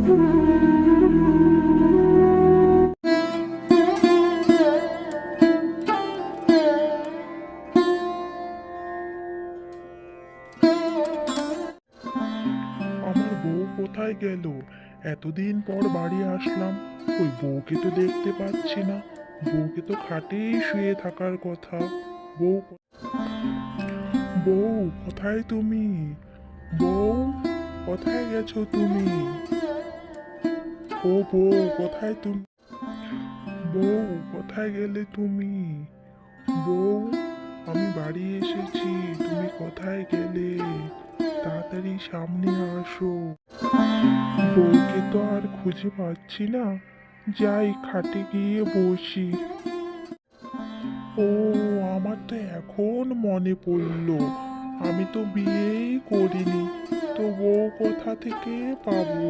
আমার বউ কোথায় গেল? এতদিন পর বাড়ি আসলাম, ওই বউকে তো দেখতে পাচ্ছি না। বউকে তো খাটেই শুয়ে থাকার কথা। বউ বউ কোথায় তুমি? বউ, কোথায় গেছো তুমি? ও বউ, কোথায় তুমি? বউ, কোথায় গেলে তুমি? বউ, আমি বাড়ি এসেছি, তুমি কোথায় গেলে? তাড়াতাড়ি সামনে আসো। বউকে তো আর খুঁজে পাচ্ছি না, যাই খাটে গিয়ে বসি। ও, আমার তো এখন মনে পড়লো, আমি তো বিয়েই করিনি, তো বউ কোথা থেকে পাবো?